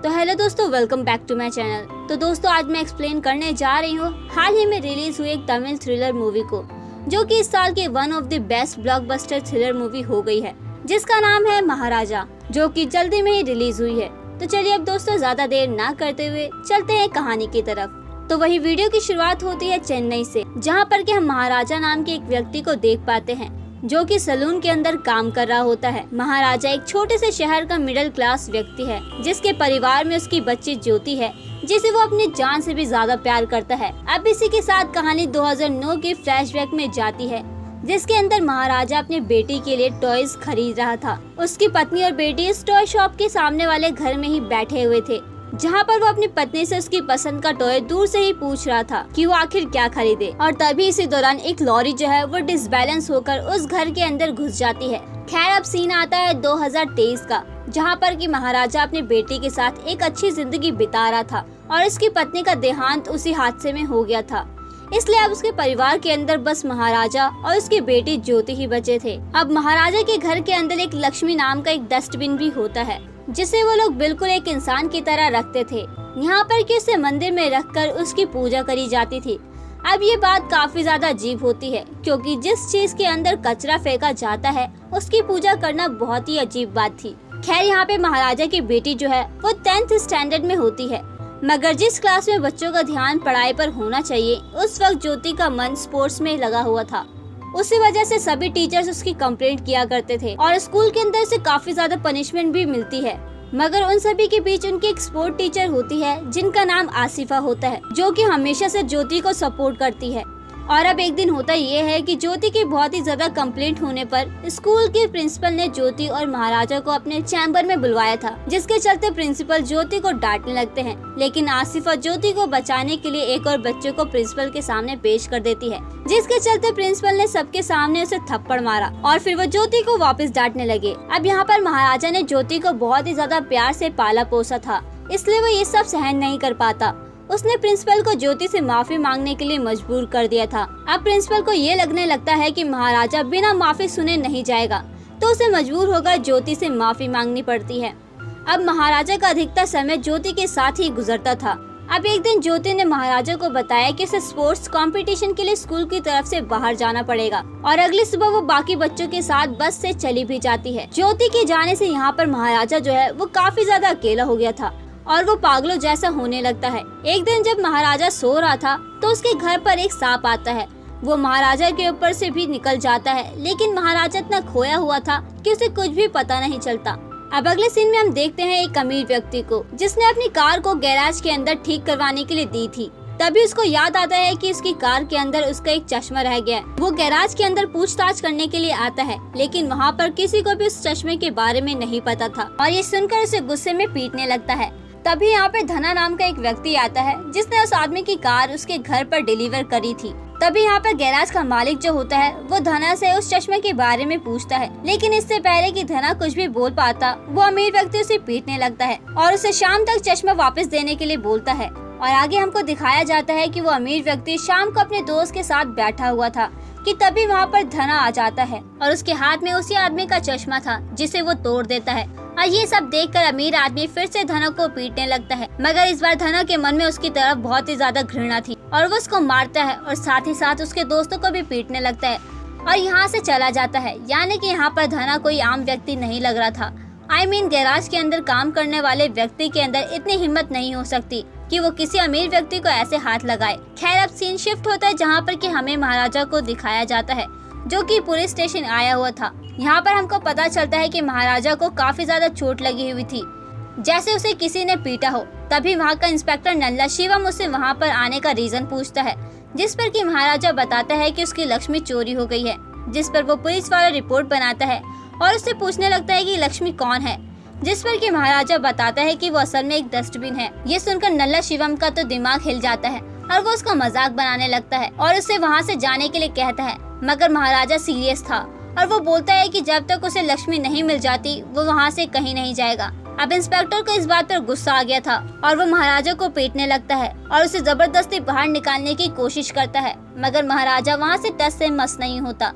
तो हेलो दोस्तों, welcome back to my channel. तो दोस्तों आज मैं एक्सप्लेन करने जा रही हूँ हाल ही में रिलीज हुई एक तमिल थ्रिलर मूवी को, जो कि इस साल की one of the best blockbuster thriller movie हो गई है, जिसका नाम है महाराजा, जो कि जल्दी में ही रिलीज हुई है। तो चलिए अब दोस्तों ज्यादा देर ना करते हुए चलते हैं कहानी की तरफ। तो वही वीडियो की शुरुआत होती है चेन्नई से, जहाँ पर कि हम महाराजा नाम के एक व्यक्ति को देख पाते हैं, जो कि सलून के अंदर काम कर रहा होता है। महाराजा एक छोटे से शहर का मिडिल क्लास व्यक्ति है, जिसके परिवार में उसकी बच्ची ज्योति है, जिसे वो अपनी जान से भी ज्यादा प्यार करता है। अब इसी के साथ कहानी 2009 के फ्लैशबैक में जाती है, जिसके अंदर महाराजा अपनी बेटी के लिए टॉयज खरीद रहा था। उसकी पत्नी और बेटी इस टॉय शॉप के सामने वाले घर में ही बैठे हुए थे, जहाँ पर वो अपनी पत्नी से उसकी पसंद का टॉय दूर से ही पूछ रहा था कि वो आखिर क्या खरीदे। और तभी इसी दौरान एक लॉरी जो है वो डिसबैलेंस होकर उस घर के अंदर घुस जाती है। खैर अब सीन आता है 2023 का, जहाँ पर कि महाराजा अपनी बेटी के साथ एक अच्छी जिंदगी बिता रहा था और उसकी पत्नी का देहांत उसी हादसे में हो गया था। इसलिए अब उसके परिवार के अंदर बस महाराजा और उसकी बेटी ज्योति ही बचे थे। अब महाराजा के घर के अंदर एक लक्ष्मी नाम का एक डस्टबिन भी होता है, जिसे वो लोग बिल्कुल एक इंसान की तरह रखते थे। यहाँ पर कि उसे मंदिर में रखकर उसकी पूजा करी जाती थी। अब ये बात काफी ज्यादा अजीब होती है, क्योंकि जिस चीज के अंदर कचरा फेंका जाता है उसकी पूजा करना बहुत ही अजीब बात थी। खैर यहाँ पे महाराजा की बेटी जो है वो 10th स्टैंडर्ड में होती है, मगर जिस क्लास में बच्चों का ध्यान पढ़ाई पर होना चाहिए, उस वक्त ज्योति का मन स्पोर्ट्स में लगा हुआ था। उसी वजह से सभी टीचर्स उसकी कंप्लेंट किया करते थे और स्कूल के अंदर से काफी ज्यादा पनिशमेंट भी मिलती है। मगर उन सभी के बीच उनकी एक स्पोर्ट टीचर होती है, जिनका नाम आसिफा होता है, जो कि हमेशा से ज्योति को सपोर्ट करती है। और अब एक दिन होता ये है कि ज्योति की बहुत ही ज्यादा कंप्लेंट होने पर स्कूल के प्रिंसिपल ने ज्योति और महाराजा को अपने चैम्बर में बुलवाया था, जिसके चलते प्रिंसिपल ज्योति को डांटने लगते हैं। लेकिन आसिफा ज्योति को बचाने के लिए एक और बच्चे को प्रिंसिपल के सामने पेश कर देती है, जिसके चलते प्रिंसिपल ने सबके सामने उसे थप्पड़ मारा और फिर वो ज्योति को वापस डांटने लगे। अब यहाँ पर महाराजा ने ज्योति को बहुत ही ज्यादा प्यार से पाला पोसा था, इसलिए वो ये सब सहन नहीं कर पाता। उसने प्रिंसिपल को ज्योति से माफी मांगने के लिए मजबूर कर दिया था। अब प्रिंसिपल को ये लगने लगता है कि महाराजा बिना माफी सुने नहीं जाएगा, तो उसे मजबूर होकर ज्योति से माफी मांगनी पड़ती है। अब महाराजा का अधिकतर समय ज्योति के साथ ही गुजरता था। अब एक दिन ज्योति ने महाराजा को बताया कि उसे स्पोर्ट्स कंपटीशन के लिए स्कूल की तरफ से बाहर जाना पड़ेगा, और अगली सुबह वो बाकी बच्चों के साथ बस से चली भी जाती है। ज्योति के जाने से यहाँ पर महाराजा जो है वो काफी ज्यादा अकेला हो गया था और वो पागलों जैसा होने लगता है। एक दिन जब महाराजा सो रहा था तो उसके घर पर एक सांप आता है। वो महाराजा के ऊपर से भी निकल जाता है, लेकिन महाराजा इतना खोया हुआ था कि उसे कुछ भी पता नहीं चलता। अब अगले सीन में हम देखते हैं एक अमीर व्यक्ति को, जिसने अपनी कार को गैराज के अंदर ठीक करवाने के लिए दी थी। तभी उसको याद आता है कि उसकी कार के अंदर उसका एक चश्मा रह गया है। वो गैराज के अंदर पूछताछ करने के लिए आता है, लेकिन वहाँ पर किसी को भी उस चश्मे के बारे में नहीं पता था और ये सुनकर उसे गुस्से में पीटने लगता है। तभी यहाँ पे धना नाम का एक व्यक्ति आता है, जिसने उस आदमी की कार उसके घर पर डिलीवर करी थी। तभी यहाँ पर गैराज का मालिक जो होता है वो धना से उस चश्मे के बारे में पूछता है, लेकिन इससे पहले कि धना कुछ भी बोल पाता, वो अमीर व्यक्ति उसे पीटने लगता है और उसे शाम तक चश्मा वापस देने के लिए बोलता है। और आगे हमको दिखाया जाता है कि वो अमीर व्यक्ति शाम को अपने दोस्त के साथ बैठा हुआ था कि तभी वहाँ पर धना आ जाता है और उसके हाथ में उसी आदमी का चश्मा था, जिसे वो तोड़ देता है। और ये सब देखकर अमीर आदमी फिर से धना को पीटने लगता है, मगर इस बार धना के मन में उसकी तरफ बहुत ही ज्यादा घृणा थी और वो उसको मारता है और साथ ही साथ उसके दोस्तों को भी पीटने लगता है और यहाँ से चला जाता है। यानी कि यहाँ पर धना कोई आम व्यक्ति नहीं लग रहा था। गैराज के अंदर काम करने वाले व्यक्ति के अंदर इतनी हिम्मत नहीं हो सकती कि वो किसी अमीर व्यक्ति को ऐसे हाथ लगाए। खैर अब सीन शिफ्ट होता है, जहाँ पर कि हमें महाराजा को दिखाया जाता है, जो कि पुलिस स्टेशन आया हुआ था। यहाँ पर हमको पता चलता है कि महाराजा को काफी ज्यादा चोट लगी हुई थी, जैसे उसे किसी ने पीटा हो। तभी वहाँ का इंस्पेक्टर नल्ला शिवम उससे वहाँ पर आने का रीजन पूछता है, जिस पर कि महाराजा बताता है कि उसकी लक्ष्मी चोरी हो गई है। जिस पर वो पुलिस वाला रिपोर्ट बनाता है और उससे पूछने लगता है कि लक्ष्मी कौन है, जिस पर कि महाराजा बताता है कि वो असल में एक डस्टबिन है। ये सुनकर नल्ला शिवम का तो दिमाग हिल जाता है और वो उसका मजाक बनाने लगता है और उसे वहाँ से जाने के लिए कहता है, मगर महाराजा सीरियस था और वो बोलता है कि जब तक उसे लक्ष्मी नहीं मिल जाती वो वहाँ से कहीं नहीं जाएगा। अब इंस्पेक्टर को इस बात पर गुस्सा आ गया था और वो महाराजा को पीटने लगता है और उसे जबरदस्ती बाहर निकालने की कोशिश करता है, मगर महाराजा वहाँ से टस से मस नहीं होता।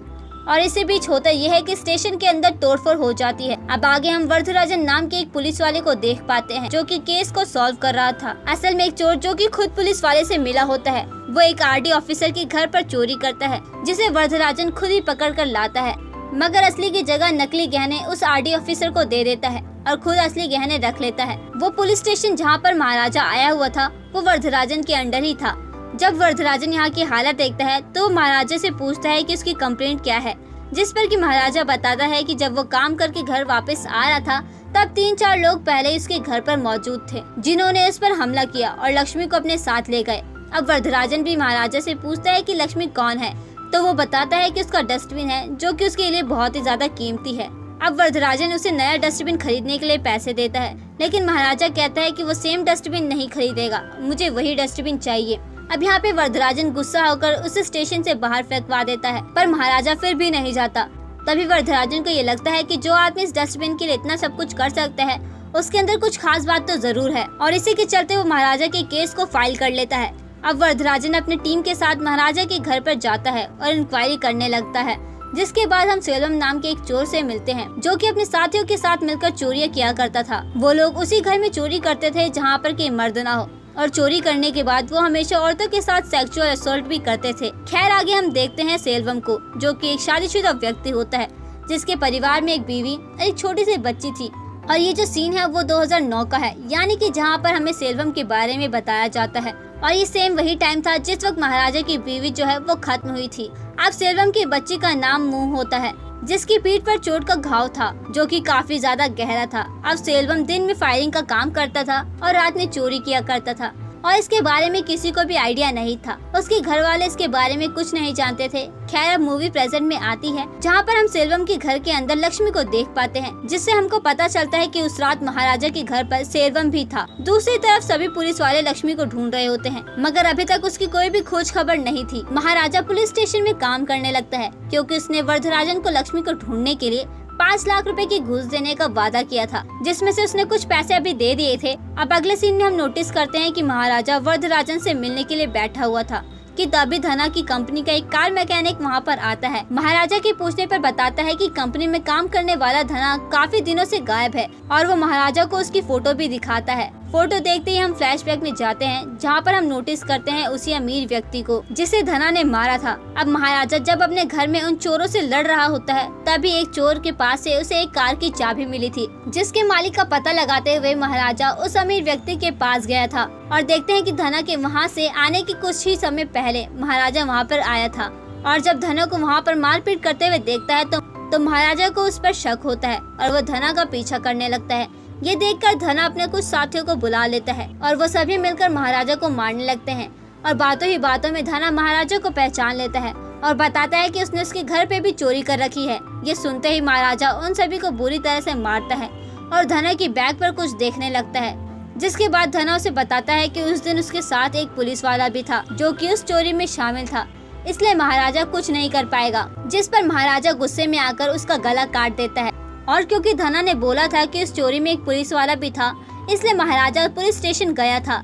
और इसी बीच होता यह है कि स्टेशन के अंदर तोड़फोड़ हो जाती है। अब आगे हम वरदराजन नाम के एक पुलिस वाले को देख पाते हैं जो कि केस को सॉल्व कर रहा था। असल में एक चोर जो कि खुद पुलिस वाले से मिला होता है, वो एक आरडी ऑफिसर के घर पर चोरी करता है, जिसे वरदराजन खुद ही पकड़ कर लाता है, मगर असली की जगह नकली गहने उस आरडी ऑफिसर को दे देता है और खुद असली गहने रख लेता है। वो पुलिस स्टेशन जहाँ पर महाराजा आया हुआ था वो वरदराजन के अंडर ही था। जब वरदराजन यहाँ की हालत देखता है तो महाराजा से पूछता है कि उसकी कंप्लेंट क्या है, जिस पर कि महाराजा बताता है कि जब वो काम करके घर वापस आ रहा था तब 3-4 लोग पहले उसके घर पर मौजूद थे, जिन्होंने इस पर हमला किया और लक्ष्मी को अपने साथ ले गए। अब वरदराजन भी महाराजा से पूछता है कि लक्ष्मी कौन है, तो वो बताता है कि उसका डस्टबिन है जो कि उसके लिए बहुत ही ज्यादा कीमती है। अब वरदराजन उसे नया डस्टबिन खरीदने के लिए पैसे देता है, लेकिन महाराजा कहता है कि वो सेम डस्टबिन नहीं खरीदेगा, मुझे वही डस्टबिन चाहिए। अब यहाँ पे वरदराजन गुस्सा होकर उसे स्टेशन से बाहर फेंकवा देता है, पर महाराजा फिर भी नहीं जाता। तभी वरदराजन को ये लगता है कि जो आदमी इस डस्टबिन के लिए इतना सब कुछ कर सकता है उसके अंदर कुछ खास बात तो जरूर है, और इसी के चलते वो महाराजा के केस को फाइल कर लेता है। अब वरदराजन अपने टीम के साथ महाराजा के घर पर जाता है और इंक्वायरी करने लगता है, जिसके बाद हम सेल्वम नाम के एक चोर से मिलते हैं जो कि अपने साथियों के साथ मिलकर चोरियां किया करता था। वो लोग उसी घर में चोरी करते थे जहाँ पर कोई मर्द ना हो, और चोरी करने के बाद वो हमेशा औरतों के साथ सेक्सुअल असॉल्ट भी करते थे। खैर आगे हम देखते हैं सेल्वम को, जो कि एक शादीशुदा व्यक्ति होता है जिसके परिवार में एक बीवी और एक छोटी सी बच्ची थी। और ये जो सीन है वो 2009 का है, यानी कि जहाँ पर हमें सेल्वम के बारे में बताया जाता है, और ये सेम वही टाइम था जिस वक्त महाराजा की बीवी जो है वो खत्म हुई थी। अब सेल्वम की बच्ची का नाम मुंह होता है, जिसकी पीठ पर चोट का घाव था जो कि काफी ज्यादा गहरा था। अब सेल्वम दिन में फायरिंग का काम करता था और रात में चोरी किया करता था, और इसके बारे में किसी को भी आइडिया नहीं था। उसके घर वाले इसके बारे में कुछ नहीं जानते थे। खैर अब मूवी प्रेजेंट में आती है, जहाँ पर हम सेल्वम के घर के अंदर लक्ष्मी को देख पाते हैं, जिससे हमको पता चलता है कि उस रात महाराजा के घर पर सेल्वम भी था। दूसरी तरफ सभी पुलिस वाले लक्ष्मी को ढूंढ रहे होते हैं, मगर अभी तक उसकी कोई भी खोज खबर नहीं थी। महाराजा पुलिस स्टेशन में काम करने लगता है, क्योंकि उसने वरदराजन को लक्ष्मी को ढूंढने के लिए 5 लाख रुपए की घूस देने का वादा किया था, जिसमें से उसने कुछ पैसे अभी दे दिए थे। अब अगले सीन में हम नोटिस करते हैं कि महाराजा वरदराजन से मिलने के लिए बैठा हुआ था कि तभी धना की कंपनी का एक कार मैकेनिक वहाँ पर आता है। महाराजा के पूछने पर बताता है कि कंपनी में काम करने वाला धना काफी दिनों से गायब है, और वो महाराजा को उसकी फोटो भी दिखाता है। फोटो देखते ही हम फ्लैशबैक में जाते हैं, जहाँ पर हम नोटिस करते हैं उसी अमीर व्यक्ति को जिसे धना ने मारा था। अब महाराजा जब अपने घर में उन चोरों से लड़ रहा होता है, तभी एक चोर के पास से उसे एक कार की चाबी मिली थी, जिसके मालिक का पता लगाते हुए महाराजा उस अमीर व्यक्ति के पास गया था, और देखते हैं कि धना के वहाँ से आने के कुछ ही समय पहले महाराजा वहाँ पर आया था। और जब धना को वहाँ पर मारपीट करते हुए देखता है तो महाराजा को उस पर शक होता है और वो धना का पीछा करने लगता है। ये देखकर धना अपने कुछ साथियों को बुला लेता है और वो सभी मिलकर महाराजा को मारने लगते हैं। और बातों ही बातों में धना महाराजा को पहचान लेता है और बताता है कि उसने उसके घर पे भी चोरी कर रखी है। ये सुनते ही महाराजा उन सभी को बुरी तरह से मारता है और धना की बैग पर कुछ देखने लगता है, जिसके बाद धना उसे बताता है कि उस दिन उसके साथ एक पुलिस वाला भी था जो कि उस चोरी में शामिल था, इसलिए महाराजा कुछ नहीं कर पाएगा। जिस पर महाराजा गुस्से में आकर उसका गला काट देता है। और क्योंकि धना ने बोला था कि इस चोरी में एक पुलिस वाला भी था, इसलिए महाराजा पुलिस स्टेशन गया था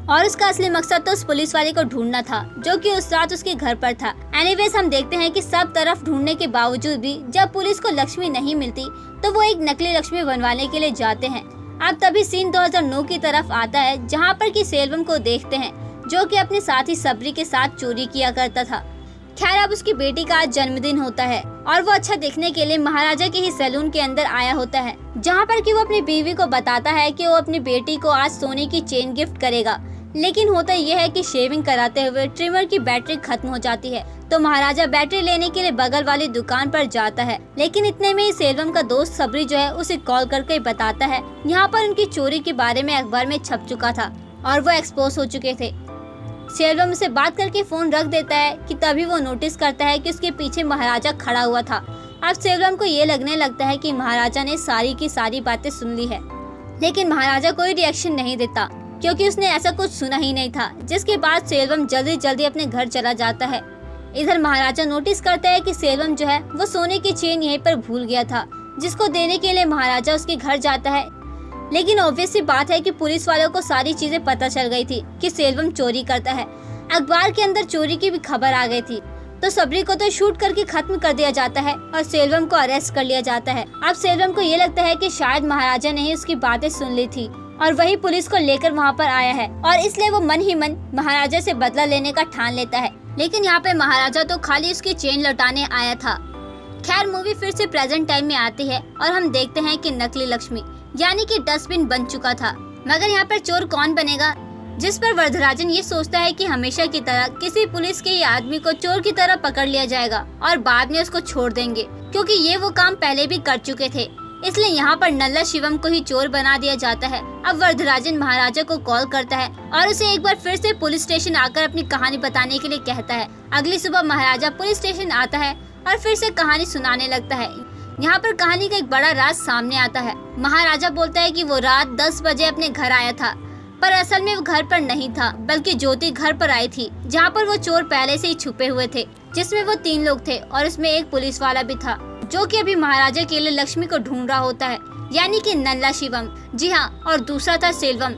और उसका असली मकसद तो उस पुलिस वाले को ढूंढना था जो कि उस रात उसके घर पर था। एनीवेज हम देखते हैं कि सब तरफ ढूंढने के बावजूद भी जब पुलिस को लक्ष्मी नहीं मिलती तो वो एक नकली लक्ष्मी बनवाने के लिए जाते हैं। अब तभी सीन 2009 की तरफ आता है, जहाँ पर कि सेल्वम को देखते हैं जो कि अपने साथी सबरी के साथ चोरी किया करता था। खैर अब उसकी बेटी का आज जन्मदिन होता है और वो अच्छा दिखने के लिए महाराजा के ही सैलून के अंदर आया होता है, जहाँ पर कि वो अपनी बीवी को बताता है कि वो अपनी बेटी को आज सोने की चेन गिफ्ट करेगा। लेकिन होता यह है कि शेविंग कराते हुए ट्रिमर की बैटरी खत्म हो जाती है, तो महाराजा बैटरी लेने के लिए बगल वाली दुकान पर जाता है। लेकिन इतने में ही सेल्वम का दोस्त सबरी जो है उसे कॉल करके बताता है यहाँ पर उनकी चोरी के बारे में अखबार में छप चुका था और वो एक्सपोज हो चुके थे। सेल्वम से बात करके फोन रख देता है कि तभी वो नोटिस करता है कि उसके पीछे महाराजा खड़ा हुआ था। अब सेल्वम को ये लगने लगता है कि महाराजा ने सारी की सारी बातें सुन ली है, लेकिन महाराजा कोई रिएक्शन नहीं देता क्योंकि उसने ऐसा कुछ सुना ही नहीं था। जिसके बाद सेल्वम जल्दी जल्दी अपने घर चला जाता है। इधर महाराजा नोटिस करता है कि सेल्वम जो है वो सोने की चेन यहीं पर भूल गया था, जिसको देने के लिए महाराजा उसके घर जाता है। लेकिन ऑब्वियस सी बात है कि पुलिस वालों को सारी चीजें पता चल गई थी कि सेल्वम चोरी करता है। अखबार के अंदर चोरी की भी खबर आ गई थी, तो सबरी को तो शूट करके खत्म कर दिया जाता है और सेल्वम को अरेस्ट कर लिया जाता है। अब सेल्वम को ये लगता है कि शायद महाराजा ने ही उसकी बातें सुन ली थी और वही पुलिस को लेकर वहाँ पर आया है और इसलिए वो मन ही मन महाराजा से बदला लेने का ठान लेता है। लेकिन यहाँ पे महाराजा तो खाली उसकी चेन लौटाने आया था। खैर मूवी फिर से प्रेजेंट टाइम में आती है और हम देखते हैं कि नकली लक्ष्मी यानी कि डस्टबिन बन चुका था। मगर यहाँ पर चोर कौन बनेगा, जिस पर वरदराजन ये सोचता है कि हमेशा की तरह किसी पुलिस के ये आदमी को चोर की तरह पकड़ लिया जाएगा और बाद में उसको छोड़ देंगे, क्योंकि ये वो काम पहले भी कर चुके थे। इसलिए यहाँ पर नल्ला शिवम को ही चोर बना दिया जाता है। अब वरदराजन महाराजा को कॉल करता है और उसे एक बार फिर से पुलिस स्टेशन आकर अपनी कहानी बताने के लिए कहता है। अगली सुबह महाराजा पुलिस स्टेशन आता है और फिर से कहानी सुनाने लगता है। यहाँ पर कहानी का एक बड़ा राज सामने आता है। महाराजा बोलता है कि वो रात 10 बजे अपने घर आया था, पर असल में वो घर पर नहीं था, बल्कि ज्योति घर पर आई थी, जहाँ पर वो चोर पहले से ही छुपे हुए थे, जिसमें वो 3 लोग थे और इसमें एक पुलिस वाला भी था, जो कि अभी महाराजा के लिए लक्ष्मी को ढूंढ रहा होता है, यानी कि नल्ला शिवम। जी हाँ, और दूसरा था सेल्वम,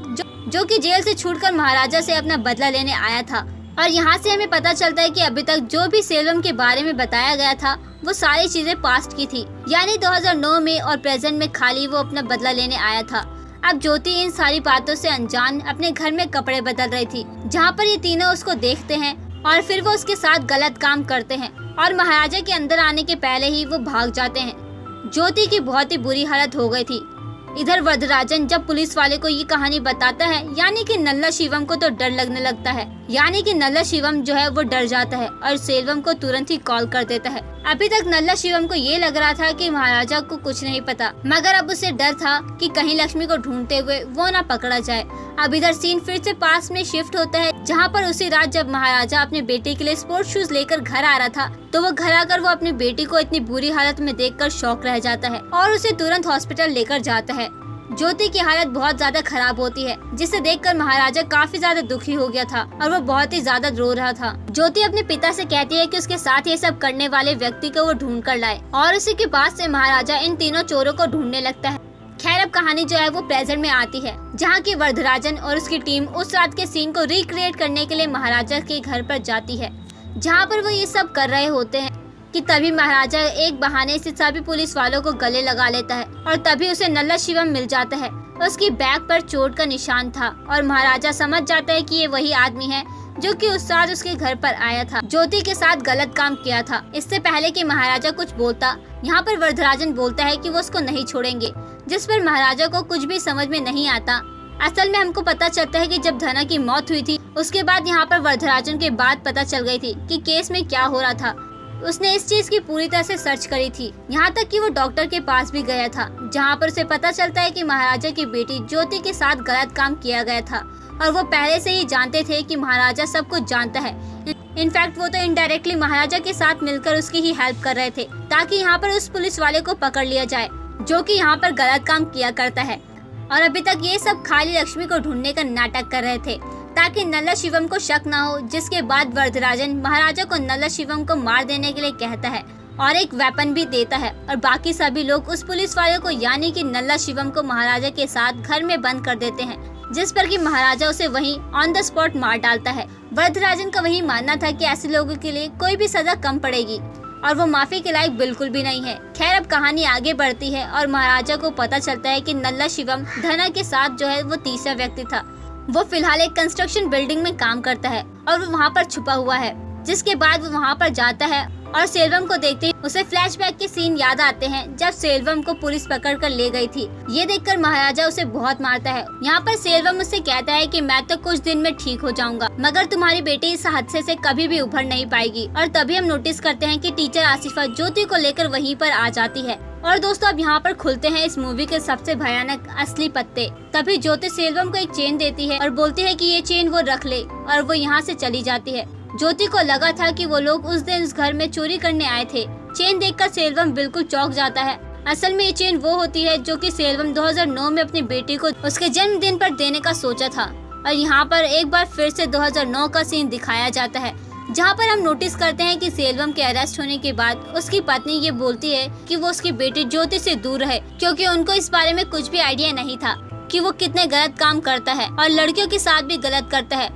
जो कि जेल से छूटकर महाराजा से अपना बदला लेने आया था। और यहाँ से हमें पता चलता है कि अभी तक जो भी सेल्वम के बारे में बताया गया था वो सारी चीजें पास्ट की थी, यानी 2009 में, और प्रेजेंट में खाली वो अपना बदला लेने आया था। अब ज्योति इन सारी बातों से अनजान अपने घर में कपड़े बदल रही थी, जहाँ पर ये तीनों उसको देखते हैं और फिर वो उसके साथ गलत काम करते हैं और महाराजा के अंदर आने के पहले ही वो भाग जाते हैं। ज्योति की बहुत ही बुरी हालत हो गई थी। इधर वरदराजन जब पुलिस वाले को ये कहानी बताता है, यानी कि नल्ला शिवम को तो डर लगने लगता है, यानी कि नल्ला शिवम जो है वो डर जाता है और सेल्वम को तुरंत ही कॉल कर देता है। अभी तक नल्ला शिवम को ये लग रहा था कि महाराजा को कुछ नहीं पता, मगर अब उसे डर था कि कहीं लक्ष्मी को ढूंढते हुए वो ना पकड़ा जाए। अब इधर सीन फिर से पास में शिफ्ट होता है, जहाँ पर उसी रात जब महाराजा अपने बेटे के लिए स्पोर्ट्स शूज लेकर घर आ रहा था, तो वो घर आकर वो अपनी बेटी को इतनी बुरी हालत में देखकर शॉक रह जाता है और उसे तुरंत हॉस्पिटल लेकर जाता है। ज्योति की हालत बहुत ज्यादा खराब होती है, जिसे देखकर महाराजा काफी ज्यादा दुखी हो गया था और वो बहुत ही ज्यादा रो रहा था। ज्योति अपने पिता से कहती है कि उसके साथ ये सब करने वाले व्यक्ति को वो ढूंढ कर लाए और उसी के बाद से महाराजा इन तीनों चोरों को ढूंढने लगता है। खैर अब कहानी जो है वो प्रेजेंट में आती है, जहाँ की वरदराजन और उसकी टीम उस रात के सीन को रिक्रिएट करने के लिए महाराजा के घर पर जाती है, जहाँ पर वो ये सब कर रहे होते हैं कि तभी महाराजा एक बहाने से सभी पुलिस वालों को गले लगा लेता है और तभी उसे नल्ला शिवम मिल जाता है। उसकी बैग पर चोट का निशान था और महाराजा समझ जाता है कि ये वही आदमी है जो कि उस रात उसके घर पर आया था, ज्योति के साथ गलत काम किया था। इससे पहले कि महाराजा कुछ बोलता, यहाँ पर वरदराजन बोलता है कि वो उसको नहीं छोड़ेंगे, जिस पर महाराजा को कुछ भी समझ में नहीं आता। असल में हमको पता चलता है कि जब धना की मौत हुई थी उसके बाद यहाँ पर वरदराजन के बाद पता चल गई थी कि केस में क्या हो रहा था। उसने इस चीज की पूरी तरह से सर्च करी थी, यहाँ तक कि वो डॉक्टर के पास भी गया था, जहाँ पर उसे पता चलता है कि महाराजा की बेटी ज्योति के साथ गलत काम किया गया था और वो पहले से ही जानते थे कि महाराजा सब कुछ जानता है। इनफैक्ट वो तो इनडायरेक्टली महाराजा के साथ मिलकर उसकी ही हेल्प कर रहे थे, ताकि यहाँ पर उस पुलिस वाले को पकड़ लिया जाए जो कि यहाँ पर गलत काम किया करता है। और अभी तक ये सब खाली लक्ष्मी को ढूंढने का नाटक कर रहे थे, ताकि नल्ला शिवम को शक ना हो। जिसके बाद वरदराजन महाराजा को नल्ला शिवम को मार देने के लिए कहता है और एक वेपन भी देता है और बाकी सभी लोग उस पुलिस वाले को यानी कि नल्ला शिवम को महाराजा के साथ घर में बंद कर देते हैं, जिस पर कि महाराजा उसे वहीं ऑन द स्पॉट मार डालता है। वरदराजन का वही मानना था कि ऐसे लोगों के लिए कोई भी सजा कम पड़ेगी और वो माफी के लायक बिल्कुल भी नहीं है। खैर अब कहानी आगे बढ़ती है और महाराजा को पता चलता है कि नल्ला शिवम धना के साथ जो है वो तीसरा व्यक्ति था। वो फिलहाल एक कंस्ट्रक्शन बिल्डिंग में काम करता है और वो वहाँ पर छुपा हुआ है। जिसके बाद वो वहाँ पर जाता है और सेल्वम को देखते ही उसे फ्लैशबैक के सीन याद आते हैं, जब सेल्वम को पुलिस पकड़ कर ले गई थी। ये देखकर महाराजा उसे बहुत मारता है। यहाँ पर सेल्वम उससे कहता है कि मैं तो कुछ दिन में ठीक हो जाऊंगा, मगर तुम्हारी बेटी इस हादसे से कभी भी उभर नहीं पाएगी। और तभी हम नोटिस करते हैं कि टीचर आसिफा ज्योति को लेकर वहीं पर आ जाती है। और दोस्तों अब यहाँ पर खुलते हैं इस मूवी के सबसे भयानक असली पत्ते। तभी ज्योति सेल्वम को एक चेन देती है और बोलती है कि ये चेन वो रख ले, और वो यहाँ से चली जाती है। ज्योति को लगा था कि वो लोग उस दिन उस घर में चोरी करने आए थे। चेन देखकर सेल्वम बिल्कुल चौंक जाता है। असल में ये चेन वो होती है जो कि सेल्वम 2009 में अपनी बेटी को उसके जन्मदिन पर देने का सोचा था। और यहाँ पर एक बार फिर से 2009 का सीन दिखाया जाता है, जहाँ पर हम नोटिस करते हैं कि सेल्वम के अरेस्ट होने के बाद उसकी पत्नी ये बोलती है कि वो उसकी बेटी ज्योति से दूर रहे, क्योंकि उनको इस बारे में कुछ भी आइडिया नहीं था कि वो कितने गलत काम करता है और लड़कियों के साथ भी गलत करता है।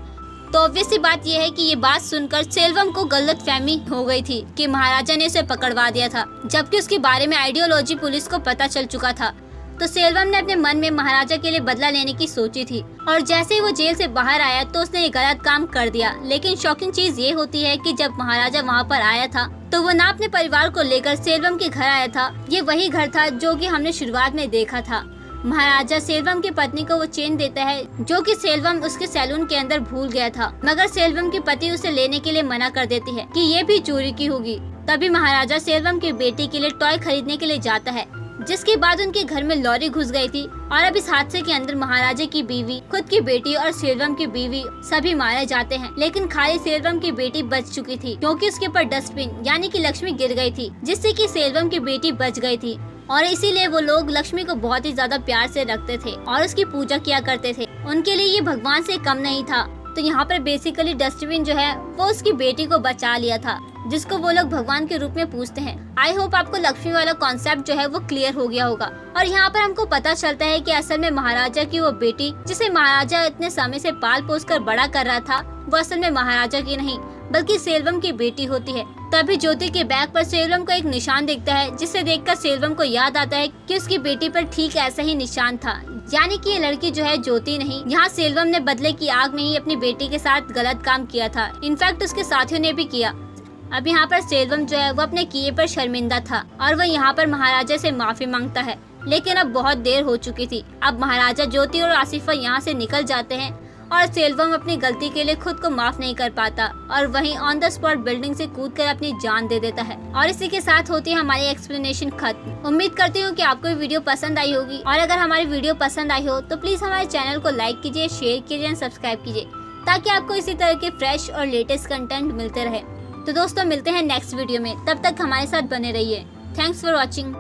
तो ऑब्वियसली बात यह है कि ये बात सुनकर सेल्वम को गलतफहमी हो गई थी कि महाराजा ने उसे पकड़वा दिया था, जबकि उसके बारे में आइडियोलॉजी पुलिस को पता चल चुका था। तो सेल्वम ने अपने मन में महाराजा के लिए बदला लेने की सोची थी और जैसे ही वो जेल से बाहर आया तो उसने ये गलत काम कर दिया। लेकिन शॉकिंग चीज ये होती है कि जब महाराजा वहाँ पर आया था तो वो ना अपने परिवार को लेकर सेल्वम के घर आया था। ये वही घर था जो कि हमने शुरुआत में देखा था। महाराजा सेल्वम की पत्नी को वो चेन देता है जो कि सेल्वम उसके सैलून के अंदर भूल गया था, मगर सेल्वम की पति उसे लेने के लिए मना कर देती है कि ये भी चोरी की होगी। तभी महाराजा सेल्वम की बेटी के लिए टॉय खरीदने के लिए जाता है, जिसके बाद उनके घर में लॉरी घुस गई थी और अब इस हादसे के अंदर महाराजा की बीवी, खुद की बेटी और सेल्वम की बीवी सभी मारे जाते हैं। लेकिन खाली सेल्वम की बेटी बच चुकी थी क्योंकि उसके ऊपर डस्टबिन यानी कि लक्ष्मी गिर गई थी, जिससे कि सेल्वम की बेटी बच गई थी और इसीलिए वो लोग लक्ष्मी को बहुत ही ज्यादा प्यार से रखते थे और उसकी पूजा किया करते थे। उनके लिए ये भगवान से कम नहीं था। तो यहाँ पर बेसिकली डस्टबिन जो है वो उसकी बेटी को बचा लिया था, जिसको वो लोग भगवान के रूप में पूजते हैं। आई होप आपको लक्ष्मी वाला कॉन्सेप्ट जो है वो क्लियर हो गया होगा। और यहाँ पर हमको पता चलता है कि असल में महाराजा की वो बेटी जिसे महाराजा इतने समय से पाल पोस कर बड़ा कर रहा था, वो असल में महाराजा की नहीं बल्कि सेल्वम की बेटी होती है। तभी ज्योति के बैग पर सेल्वम को एक निशान दिखता है, जिसे देखकर सेल्वम को याद आता है कि उसकी बेटी पर ठीक ऐसा ही निशान था, यानी कि ये लड़की जो है ज्योति नहीं। यहाँ सेल्वम ने बदले की आग में ही अपनी बेटी के साथ गलत काम किया था, इनफैक्ट उसके साथियों ने भी किया। अब यहाँ पर सेल्वम जो है वो अपने किए पर शर्मिंदा था और वह यहाँ पर महाराजा से माफी मांगता है, लेकिन अब बहुत देर हो चुकी थी। अब महाराजा, ज्योति और आसिफा यहाँ से निकल जाते हैं और सेल्वम अपनी गलती के लिए खुद को माफ नहीं कर पाता और वहीं ऑन द स्पॉट बिल्डिंग से कूदकर अपनी जान दे देता है। और इसी के साथ होती है हमारी एक्सप्लेनेशन खत्म। उम्मीद करती हूँ कि आपको ये वीडियो पसंद आई होगी और अगर हमारी वीडियो पसंद आई हो तो प्लीज हमारे चैनल को लाइक कीजिए, शेयर कीजिए और सब्सक्राइब कीजिए ताकि आपको इसी तरह के फ्रेश और लेटेस्ट कंटेंट मिलते रहे। तो दोस्तों मिलते हैं नेक्स्ट वीडियो में, तब तक हमारे साथ बने रहिए। Thanks for watching.